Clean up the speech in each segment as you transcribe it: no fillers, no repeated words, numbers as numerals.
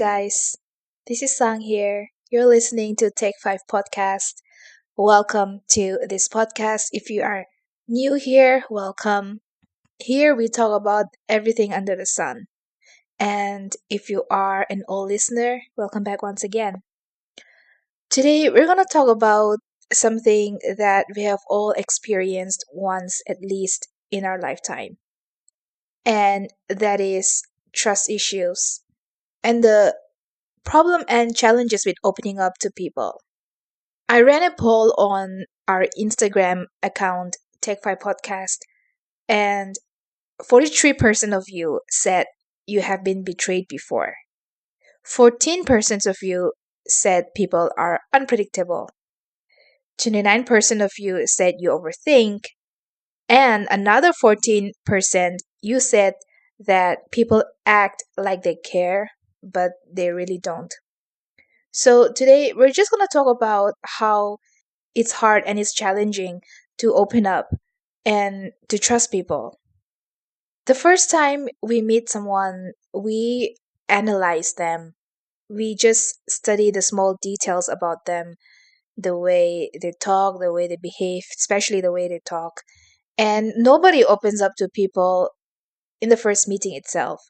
guys. This is Sang here. You're listening to Take 5 Podcast. Welcome to this podcast. If you are new here, welcome. Here we talk about everything under the sun. And if you are an old listener, welcome back once again. Today we're going to talk about something that we have all experienced once at least in our lifetime. And that is trust issues and the problem and challenges with opening up to people. I ran a poll on our Instagram account, Take5 Podcast, and 43% of you said you have been betrayed before. 14% of you said people are unpredictable. 29% of you said you overthink. And another 14% you said that people act like they care, but they really don't. So today we're just going to talk about how it's hard and it's challenging to open up and to trust people. The first time we meet someone, we analyze them. We just study the small details about them, the way they talk, the way they behave, especially the way they talk. And nobody opens up to people in the first meeting itself.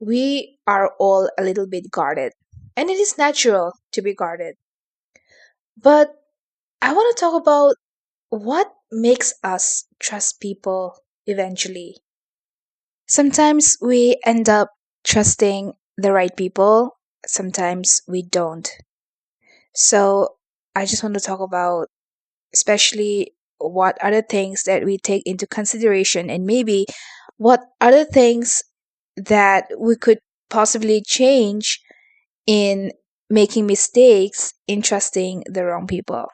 We are all a little bit guarded, and it is natural to be guarded. But I want to talk about what makes us trust people eventually. Sometimes we end up trusting the right people, sometimes we don't. So I just want to talk about especially what are the things that we take into consideration and maybe what are the things that we could possibly change in making mistakes in trusting the wrong people.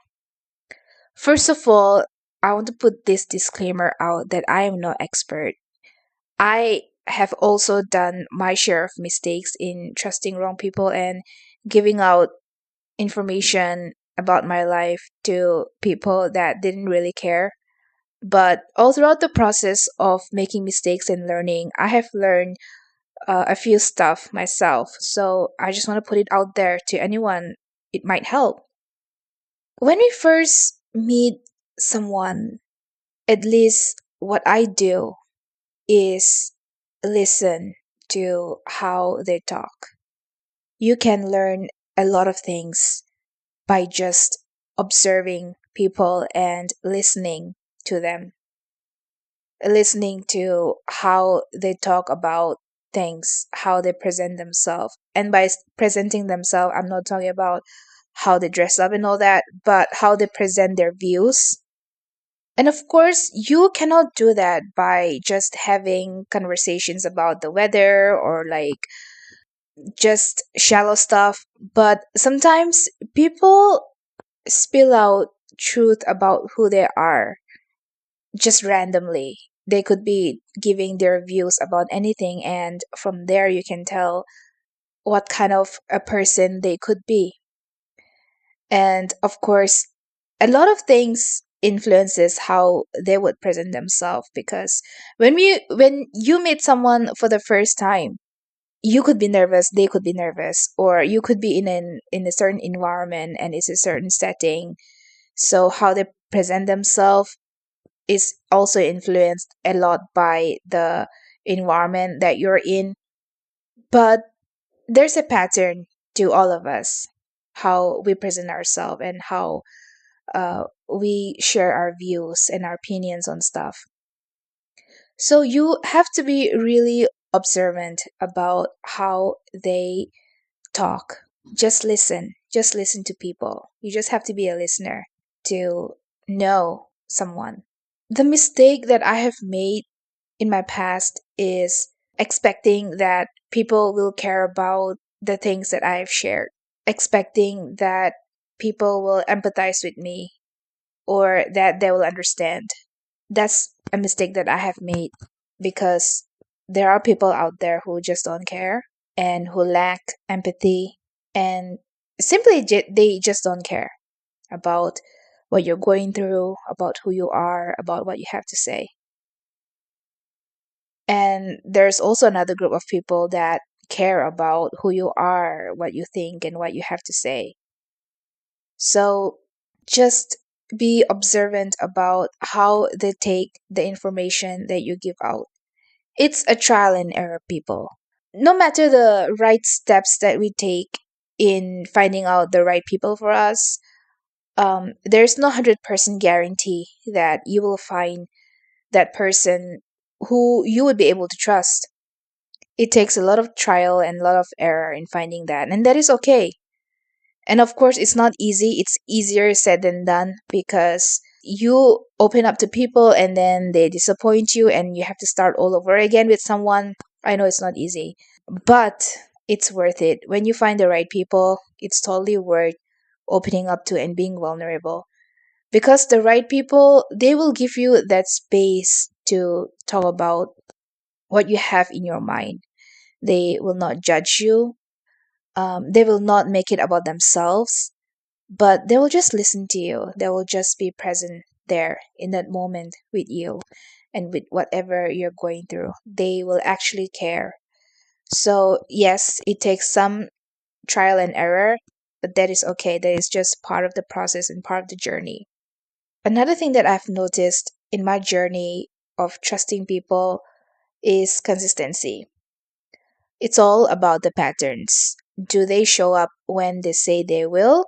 First of all, I want to put this disclaimer out that I am no expert. I have also done my share of mistakes in trusting wrong people and giving out information about my life to people that didn't really care. But all throughout the process of making mistakes and learning, I have learned a few stuff myself. So I just want to put it out there to anyone it might help. When we first meet someone, at least what I do is listen to how they talk. You can learn a lot of things by just observing people and listening to them, listening to how they talk about things, how they present themselves. And by presenting themselves, I'm not talking about how they dress up and all that, but how they present their views. And of course, you cannot do that by just having conversations about the weather or like just shallow stuff. But sometimes people spill out truth about who they are just randomly. They could be giving their views about anything, and from there, you can tell what kind of a person they could be. And of course, a lot of things influences how they would present themselves because when you meet someone for the first time, you could be nervous, they could be nervous, or you could be in a certain environment and it's a certain setting. So how they present themselves is also influenced a lot by the environment that you're in. But there's a pattern to all of us, how we present ourselves and how we share our views and our opinions on stuff. So you have to be really observant about how they talk. Just listen. Just listen to people. You just have to be a listener to know someone. The mistake that I have made in my past is expecting that people will care about the things that I have shared, expecting that people will empathize with me or that they will understand. That's a mistake that I have made because there are people out there who just don't care and who lack empathy and simply they just don't care about what you're going through, about who you are, about what you have to say. And there's also another group of people that care about who you are, what you think, and what you have to say. So just be observant about how they take the information that you give out. It's a trial and error, people. No matter the right steps that we take in finding out the right people for us, there's no 100% guarantee that you will find that person who you would be able to trust. It takes a lot of trial and a lot of error in finding that, and that is okay. And of course, it's not easy. It's easier said than done because you open up to people and then they disappoint you and you have to start all over again with someone. I know it's not easy, but it's worth it. When you find the right people, it's totally worth opening up to and being vulnerable. Because the right people, they will give you that space to talk about what you have in your mind. They will not judge you. They will not make it about themselves, but they will just listen to you. They will just be present there in that moment with you and with whatever you're going through. They will actually care. So, yes, it takes some trial and error, but that is okay. That is just part of the process and part of the journey. Another thing that I've noticed in my journey of trusting people is consistency. It's all about the patterns. Do they show up when they say they will?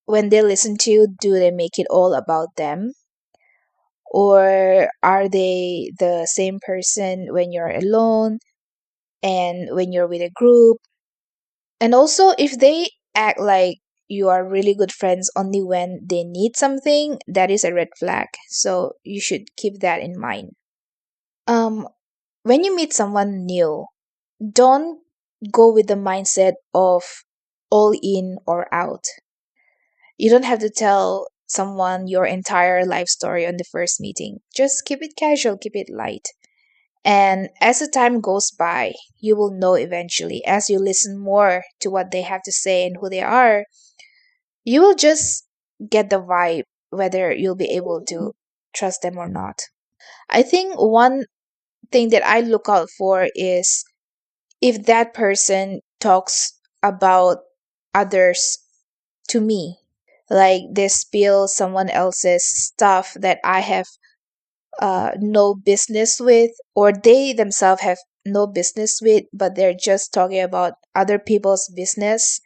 When they listen to you, do they make it all about them? Or are they the same person when you're alone and when you're with a group? And also, if they act like you are really good friends only when they need something, that is a red flag. So you should keep that in mind. Um, when you meet someone new, don't go with the mindset of all in or out. You don't have to tell someone your entire life story on the first meeting. Just keep it casual, keep it light. And as the time goes by, you will know eventually, as you listen more to what they have to say and who they are, you will just get the vibe whether you'll be able to trust them or not. I think one thing that I look out for is if that person talks about others to me, like they spill someone else's stuff that I have no business with, or they themselves have no business with, but they're just talking about other people's business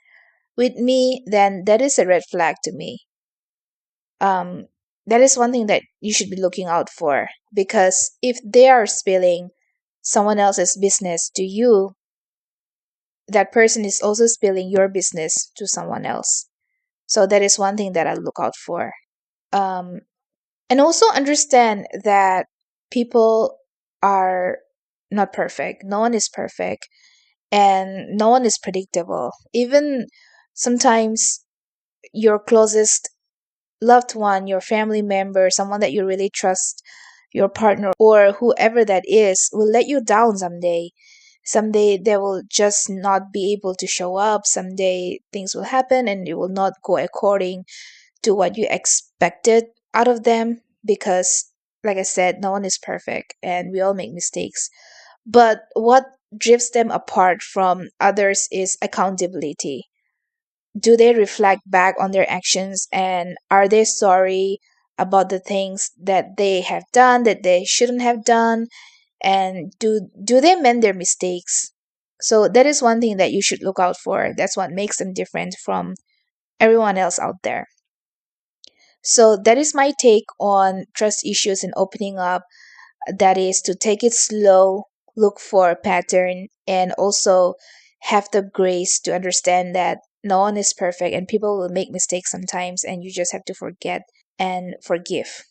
with me, then that is a red flag to me. Um, that is one thing that you should be looking out for, because if they are spilling someone else's business to you, that person is also spilling your business to someone else. So that is one thing that I look out for. Um, and also understand that people are not perfect. No one is perfect, and no one is predictable. Even sometimes your closest loved one, your family member, someone that you really trust, your partner, or whoever that is, will let you down someday. Someday they will just not be able to show up. Someday things will happen and it will not go according to what you expected out of them, because, like I said, no one is perfect and we all make mistakes. But what drifts them apart from others is accountability. Do they reflect back on their actions, and are they sorry about the things that they have done that they shouldn't have done, and do they mend their mistakes? So that is one thing that you should look out for. That's what makes them different from everyone else out there. So that is my take on trust issues and opening up. That is to take it slow, look for a pattern, and also have the grace to understand that no one is perfect and people will make mistakes sometimes, and you just have to forget and forgive.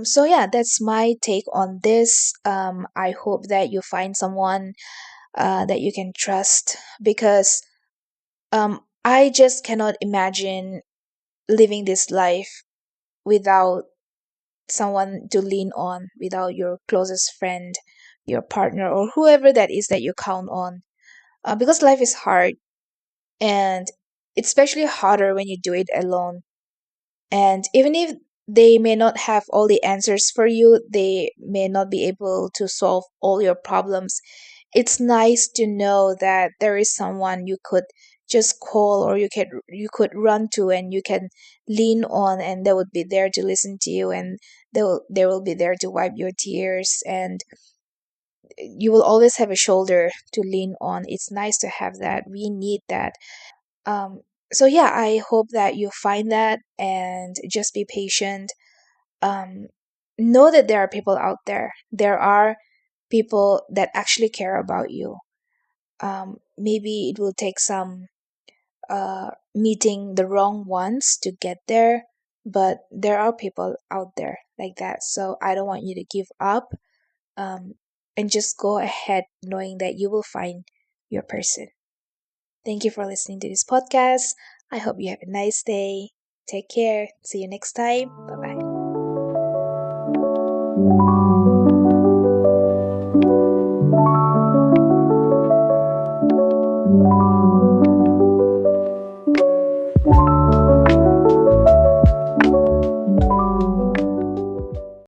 So yeah, that's my take on this. I hope that you find someone that you can trust, because I just cannot imagine living this life without someone to lean on, without your closest friend, your partner, or whoever that is that you count on. Because life is hard, and it's especially harder when you do it alone. And even if they may not have all the answers for you, they may not be able to solve all your problems it's nice to know that there is someone you could just call, or you could run to, and you can lean on, and they would be there to listen to you, and they will be there to wipe your tears, and you will always have a shoulder to lean on. It's nice to have that. We need that. So yeah, I hope that you find that, and just be patient. um know that there are people out there. There are people that actually care about you. Maybe it will take some meeting the wrong ones to get there, but there are people out there like that. So I don't want you to give up, um, and just go ahead knowing that you will find your person. Thank you for listening to this podcast. I hope you have a nice day. Take care. See you next time. Bye bye.